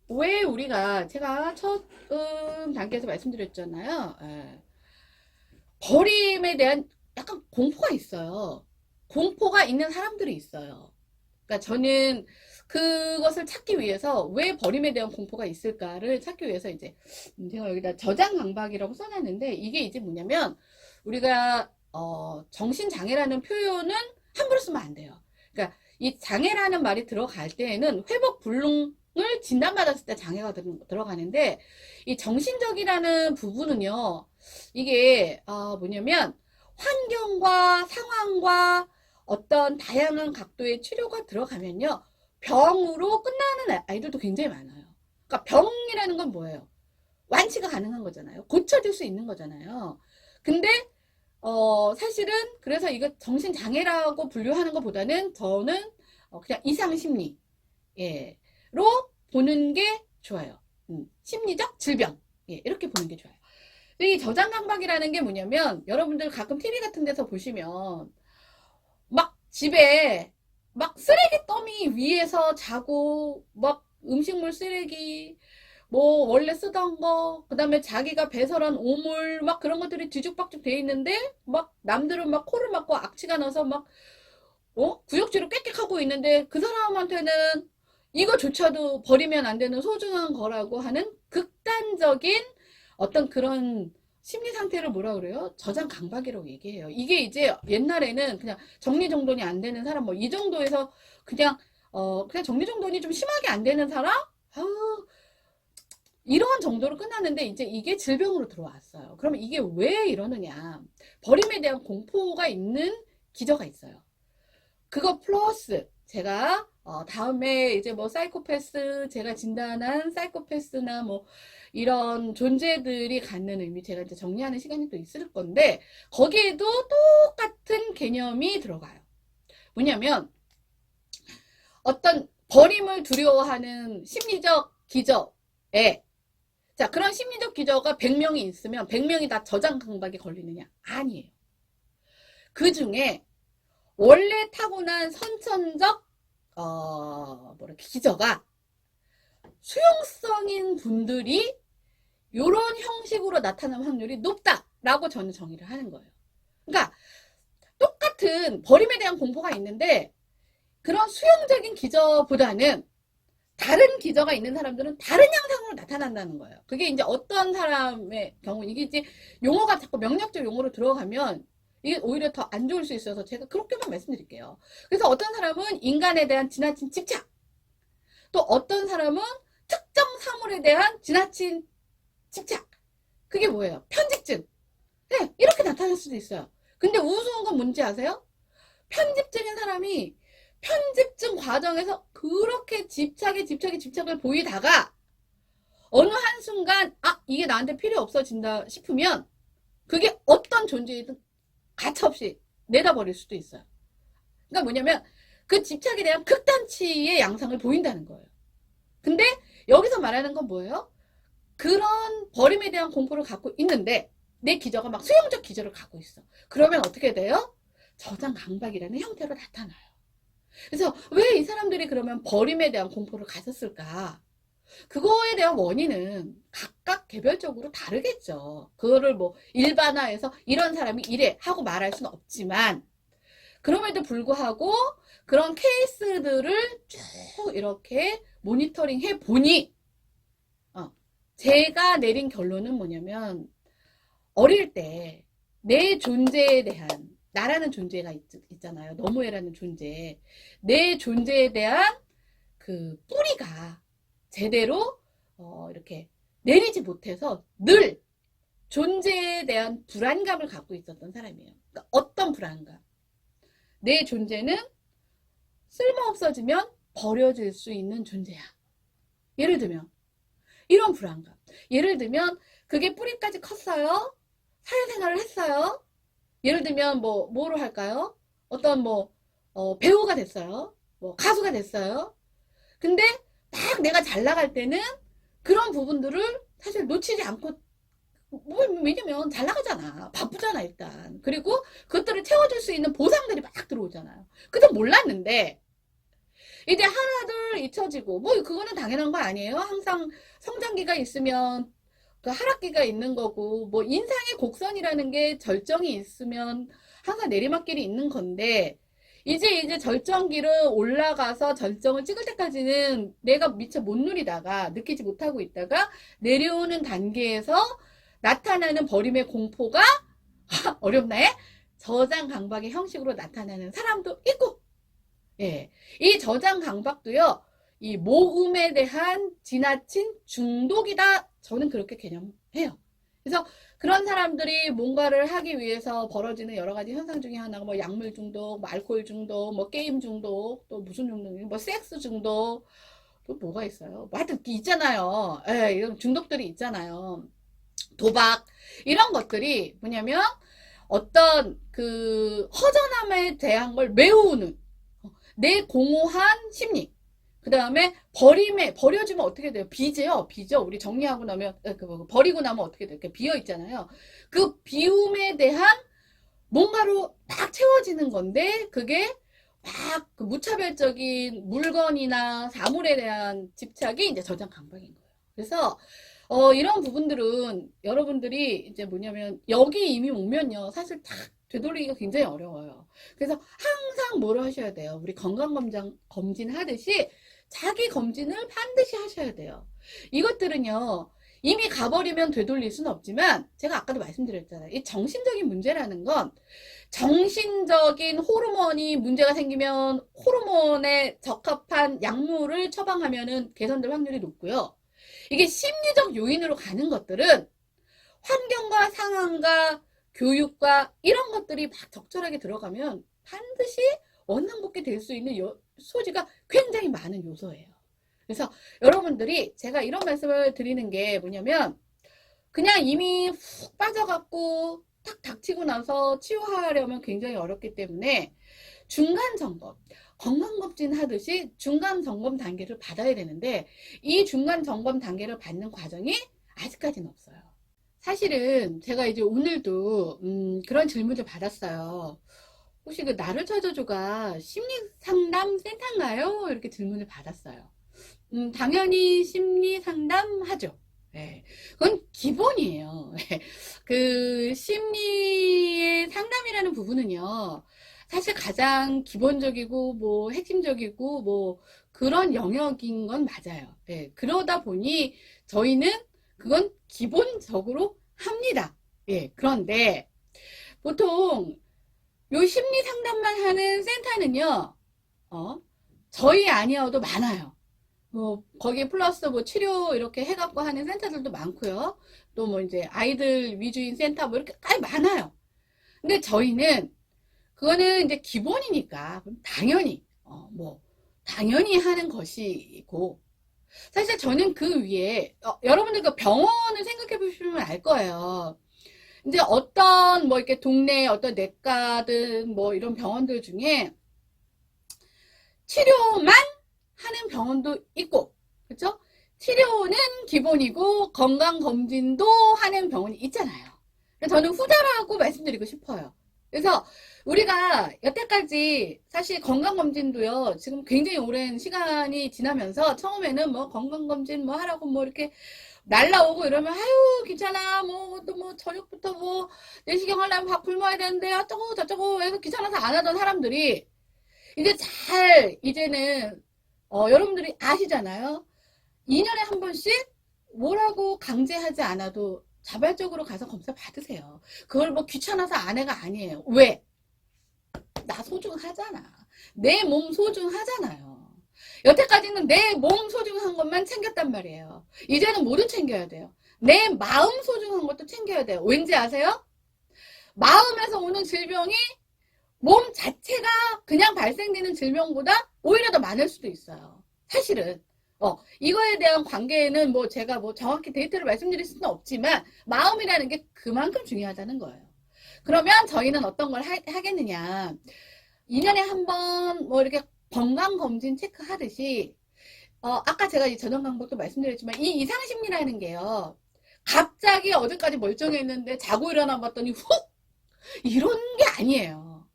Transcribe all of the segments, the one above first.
왜 우리가 제가 첫 단계에서 말씀드렸잖아요. 버림에 대한 약간 공포가 있어요. 공포가 있는 사람들이 있어요. 그러니까 저는 그것을 찾기 위해서 왜 버림에 대한 공포가 있을까를 찾기 위해서 이제 제가 여기다 저장 강박이라고 써놨는데, 이게 이제 뭐냐면 우리가 정신장애라는 표현은 함부로 쓰면 안 돼요. 그러니까 이 장애라는 말이 들어갈 때에는 회복 불능을 진단받았을 때 장애가 들어가는데, 이 정신적이라는 부분은요, 이게 뭐냐면 환경과 상황과 어떤 다양한 각도의 치료가 들어가면요, 병으로 끝나는 아이들도 굉장히 많아요. 그러니까 병이라는 건 뭐예요? 완치가 가능한 거잖아요. 고쳐질 수 있는 거잖아요. 근데 사실은 그래서 이거 정신장애라고 분류하는 것보다는 저는 그냥 이상심리로 보는 게 좋아요. 심리적 질병, 이렇게 보는 게 좋아요. 이 저장강박이라는 게 뭐냐면, 여러분들 가끔 TV 같은 데서 보시면 막 집에 막 쓰레기 더미 위에서 자고, 막 음식물 쓰레기, 뭐 원래 쓰던 거, 그 다음에 자기가 배설한 오물 막 그런 것들이 뒤죽박죽 돼 있는데, 막 남들은 막 코를 막고 악취가 나서 막 구역질을 꽥꽥하고 있는데, 그 사람한테는 이거조차도 버리면 안 되는 소중한 거라고 하는 극단적인 어떤 그런 심리 상태를 뭐라 그래요? 저장 강박이라고 얘기해요. 이게 이제 옛날에는 그냥 정리정돈이 안 되는 사람, 뭐 이 정도에서 그냥 그냥 정리정돈이 좀 심하게 안 되는 사람, 이런 정도로 끝났는데, 이제 이게 질병으로 들어왔어요. 그러면 이게 왜 이러느냐? 버림에 대한 공포가 있는 기저가 있어요. 그거 플러스 제가 다음에 이제 뭐 사이코패스, 제가 진단한 사이코패스나 뭐 이런 존재들이 갖는 의미, 제가 이제 정리하는 시간이 또 있을 건데, 거기에도 똑같은 개념이 들어가요. 뭐냐면 어떤 버림을 두려워하는 심리적 기저에, 자, 그런 심리적 기저가 100명이 있으면 100명이 다 저장 강박에 걸리느냐? 아니에요. 그 중에 원래 타고난 선천적 기저가 수용성인 분들이 이런 형식으로 나타나는 확률이 높다라고 저는 정의를 하는 거예요. 그러니까 똑같은 버림에 대한 공포가 있는데, 그런 수용적인 기저보다는 다른 기저가 있는 사람들은 다른 양상으로 나타난다는 거예요. 그게 이제 어떤 사람의 경우, 이게 이제 용어가 자꾸 명령적 용어로 들어가면 이게 오히려 더 안 좋을 수 있어서 제가 그렇게만 말씀드릴게요. 그래서 어떤 사람은 인간에 대한 지나친 집착, 또 어떤 사람은 특정 사물에 대한 지나친 집착, 그게 뭐예요? 편집증. 네, 이렇게 나타날 수도 있어요. 근데 우스운 건 뭔지 아세요? 편집증인 사람이 편집증 과정에서 그렇게 집착을 보이다가 어느 한순간 이게 나한테 필요 없어진다 싶으면 그게 어떤 존재이든 가차없이 내다버릴 수도 있어요. 그러니까 뭐냐면 그 집착에 대한 극단치의 양상을 보인다는 거예요. 근데 여기서 말하는 건 뭐예요? 그런 버림에 대한 공포를 갖고 있는데 내 기저가 막 수용적 기저를 갖고 있어. 그러면 어떻게 돼요? 저장 강박이라는 형태로 나타나요. 그래서 왜 이 사람들이 그러면 버림에 대한 공포를 가졌을까? 그거에 대한 원인은 각각 개별적으로 다르겠죠. 그거를 뭐 일반화해서 이런 사람이 이래 하고 말할 수는 없지만, 그럼에도 불구하고 그런 케이스들을 쭉 이렇게 모니터링 해 보니 제가 내린 결론은 뭐냐면, 어릴 때 내 존재에 대한, 나라는 존재가 있잖아요. 너무해라는 존재. 내 존재에 대한 그 뿌리가 제대로 이렇게 내리지 못해서 늘 존재에 대한 불안감을 갖고 있었던 사람이에요. 그러니까 어떤 불안감? 내 존재는 쓸모없어지면 버려질 수 있는 존재야. 예를 들면 이런 불안감. 예를 들면 그게 뿌리까지 컸어요. 사회생활을 했어요. 예를 들면 뭐로 할까요? 어떤 배우가 됐어요. 뭐 가수가 됐어요. 근데 딱 내가 잘 나갈 때는 그런 부분들을 사실 놓치지 않고, 왜냐면 잘 나가잖아. 바쁘잖아, 일단. 그리고 그것들을 채워줄 수 있는 보상들이 막 들어오잖아요. 그때 몰랐는데, 이제 하나둘 잊혀지고, 뭐 그거는 당연한 거 아니에요? 항상 성장기가 있으면 그 하락기가 있는 거고, 뭐 인상의 곡선이라는 게 절정이 있으면 항상 내리막길이 있는 건데, 이제 절정기를 올라가서 절정을 찍을 때까지는 내가 미처 못 누리다가, 느끼지 못하고 있다가 내려오는 단계에서 나타나는 버림의 공포가 어렵네? 저장 강박의 형식으로 나타나는 사람도 있고, 예. 이 저장 강박도요, 이 모금에 대한 지나친 중독이다. 저는 그렇게 개념해요. 그래서 그런 사람들이 뭔가를 하기 위해서 벌어지는 여러 가지 현상 중에 하나가 뭐 약물 중독, 뭐 알코올 중독, 뭐 게임 중독, 또 무슨 중독, 뭐 섹스 중독, 또 뭐가 있어요? 뭐 하여튼 있잖아요. 예, 이런 중독들이 있잖아요. 도박, 이런 것들이 뭐냐면 어떤 그 허전함에 대한 걸 메우는 내 공허한 심리. 그 다음에 버려지면 어떻게 돼요? 빚이요. 우리 정리하고 나면, 버리고 나면 어떻게 돼요? 이렇게 비어 있잖아요. 그 비움에 대한 뭔가로 딱 채워지는 건데, 그게 막 그 무차별적인 물건이나 사물에 대한 집착이 이제 저장 강박인 거예요. 그래서, 이런 부분들은 여러분들이 이제 뭐냐면, 여기 이미 오면요. 사실 다 되돌리기가 굉장히 어려워요. 그래서 항상 뭐를 하셔야 돼요? 우리 건강검진 하듯이 자기 검진을 반드시 하셔야 돼요. 이것들은요, 이미 가버리면 되돌릴 수는 없지만, 제가 아까도 말씀드렸잖아요. 이 정신적인 문제라는 건, 정신적인 호르몬이 문제가 생기면 호르몬에 적합한 약물을 처방하면은 개선될 확률이 높고요. 이게 심리적 요인으로 가는 것들은 환경과 상황과 교육과 이런 것들이 막 적절하게 들어가면 반드시 원상복귀 될 수 있는 소지가 굉장히 많은 요소예요. 그래서 여러분들이 제가 이런 말씀을 드리는 게 뭐냐면 그냥 이미 훅 빠져갖고 탁 닥치고 나서 치유하려면 굉장히 어렵기 때문에 중간 점검, 건강검진 하듯이 중간 점검 단계를 받아야 되는데 이 중간 점검 단계를 받는 과정이 아직까지는 없어요. 사실은 제가 이제 오늘도 그런 질문을 받았어요. 혹시 그 나를 찾아줘가 심리상담 센터인가요? 이렇게 질문을 받았어요. 당연히 심리상담 하죠. 네, 그건 기본이에요. 그 심리의 상담이라는 부분은요, 사실 가장 기본적이고 뭐 핵심적이고 뭐 그런 영역인 건 맞아요. 네, 그러다 보니 저희는 그건 기본적으로 합니다. 예, 그런데 보통 요 심리 상담만 하는 센터는요, 저희 아니어도 많아요. 뭐, 거기에 플러스 뭐 치료 이렇게 해갖고 하는 센터들도 많고요. 또 뭐 이제 아이들 위주인 센터 뭐 이렇게 많아요. 근데 저희는 그거는 이제 기본이니까 당연히, 당연히 하는 것이고, 사실 저는 그 위에, 여러분들 그 병원을 생각해 보시면 알 거예요. 이제 어떤 뭐 이렇게 동네 어떤 내과든 뭐 이런 병원들 중에 치료만 하는 병원도 있고, 그렇죠? 치료는 기본이고 건강검진도 하는 병원이 있잖아요. 저는 후자라고 말씀드리고 싶어요. 그래서 우리가 여태까지 사실 건강검진도요, 지금 굉장히 오랜 시간이 지나면서 처음에는 뭐 건강검진 뭐 하라고 뭐 이렇게 날라오고 이러면 아유 귀찮아 뭐 또 뭐 저녁부터 뭐 내시경 하려면 밥 굶어야 되는데 어쩌고 저쩌고 해서 귀찮아서 안 하던 사람들이 이제 이제는 여러분들이 아시잖아요. 2년에 한 번씩 뭐라고 강제하지 않아도 자발적으로 가서 검사 받으세요. 그걸 뭐 귀찮아서 안 해가 아니에요. 왜? 나 소중하잖아. 내 몸 소중하잖아요. 여태까지는 내 몸 소중한 것만 챙겼단 말이에요. 이제는 뭐도 챙겨야 돼요. 내 마음 소중한 것도 챙겨야 돼요. 왠지 아세요? 마음에서 오는 질병이 몸 자체가 그냥 발생되는 질병보다 오히려 더 많을 수도 있어요. 사실은. 이거에 대한 관계에는 뭐 제가 뭐 정확히 데이터를 말씀드릴 수는 없지만 마음이라는 게 그만큼 중요하다는 거예요. 그러면 저희는 어떤 걸 하겠느냐. 2년에 한 번 뭐 이렇게 건강검진 체크하듯이 아까 제가 이 저녁강박도 말씀드렸지만 이 이상심리라는 게요. 갑자기 어제까지 멀쩡했는데 자고 일어나 봤더니 훅! 이런 게 아니에요.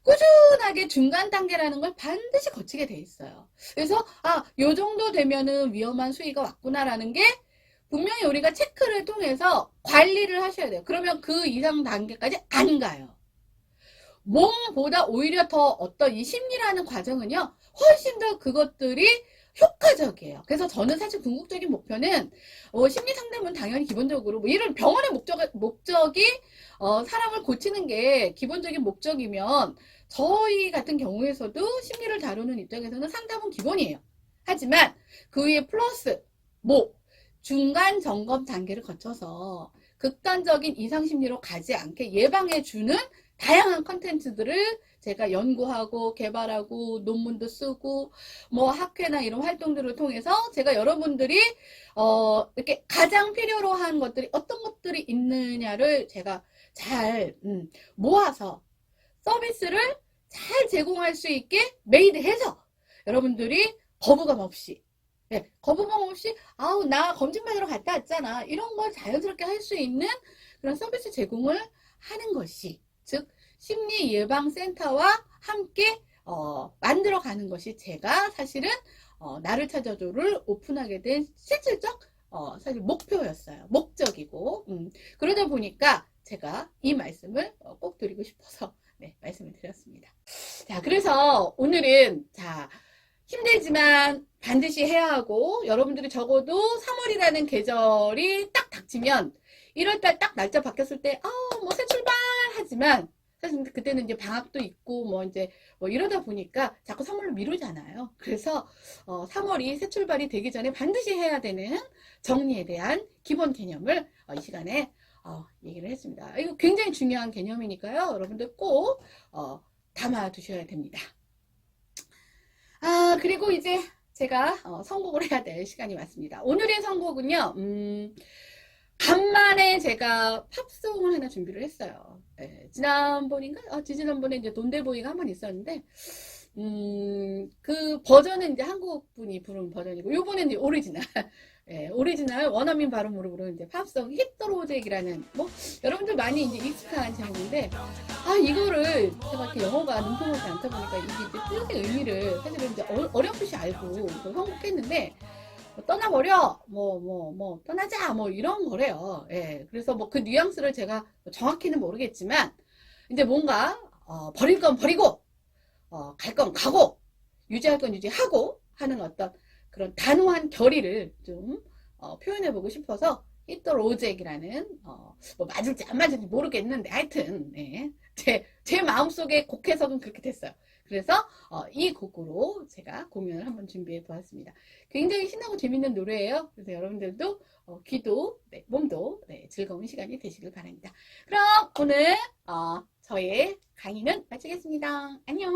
꾸준하게 중간 단계라는 걸 반드시 거치게 돼 있어요. 그래서 요 정도 되면은 위험한 수위가 왔구나라는 게 분명히 우리가 체크를 통해서 관리를 하셔야 돼요. 그러면 그 이상 단계까지 안 가요. 몸보다 오히려 더 어떤 이 심리라는 과정은요, 훨씬 더 그것들이 효과적이에요. 그래서 저는 사실 궁극적인 목표는 심리 상담은 당연히 기본적으로 뭐 이런 병원의 목적이 사람을 고치는 게 기본적인 목적이면 저희 같은 경우에서도 심리를 다루는 입장에서는 상담은 기본이에요. 하지만 그 위에 플러스 뭐 중간 점검 단계를 거쳐서 극단적인 이상 심리로 가지 않게 예방해 주는 다양한 컨텐츠들을 제가 연구하고 개발하고 논문도 쓰고 뭐 학회나 이런 활동들을 통해서 제가 여러분들이 이렇게 가장 필요로 한 것들이 어떤 것들이 있느냐를 제가 잘 모아서 서비스를 잘 제공할 수 있게 메이드해서 여러분들이 거부감 없이 거부감 없이 나 검진받으러 갔다 왔잖아 이런 걸 자연스럽게 할 수 있는 그런 서비스 제공을 하는 것이 즉 심리예방센터와 함께 만들어가는 것이 제가 사실은 나를 찾아줘를 오픈하게 된 실질적 사실 목표였어요. 목적이고 그러다 보니까 제가 이 말씀을 꼭 드리고 싶어서 말씀을 드렸습니다. 자, 그래서 오늘은 힘들지만 반드시 해야 하고 여러분들이 적어도 3월이라는 계절이 딱 닥치면 1월달 딱 날짜 바뀌었을 때 뭐 새 출발 하지만 사실 그때는 이제 방학도 있고 뭐 이러다 보니까 자꾸 3월로 미루잖아요. 그래서 3월이 새 출발이 되기 전에 반드시 해야 되는 정리에 대한 기본 개념을 이 시간에 얘기를 했습니다. 이거 굉장히 중요한 개념이니까요. 여러분들 꼭 담아 두셔야 됩니다. 그리고 이제 제가 선곡을 해야 될 시간이 왔습니다. 오늘의 선곡은요. 간만에 제가 팝송을 하나 준비를 했어요. 지난번인가? 지난번에 이제 돈데보이가 한 번 있었는데, 그 버전은 이제 한국 분이 부른 버전이고, 요번엔 이제 오리지널. 오리지널 원어민 발음으로 부르는 이제 팝송 히트로잭이라는, 여러분들 많이 이제 익숙한 제목인데, 이거를 제가 이렇게 영어가 능통하지 않다 보니까 이게 이제 뜻의 의미를 사실은 이제 어렴풋이 알고 선곡했는데, 떠나버려, 떠나자, 이런 거래요. 그래서 그 뉘앙스를 제가 정확히는 모르겠지만, 이제 뭔가, 버릴 건 버리고, 갈 건 가고, 유지할 건 유지하고 하는 어떤 그런 단호한 결의를 좀, 표현해보고 싶어서, 히트로잭이라는, 맞을지 안 맞을지 모르겠는데, 하여튼, 제 마음속에 곡 해석은 그렇게 됐어요. 그래서 이 곡으로 제가 공연을 한번 준비해 보았습니다. 굉장히 신나고 재밌는 노래예요. 그래서 여러분들도 귀도 몸도 즐거운 시간이 되시길 바랍니다. 그럼 오늘 저의 강의는 마치겠습니다. 안녕.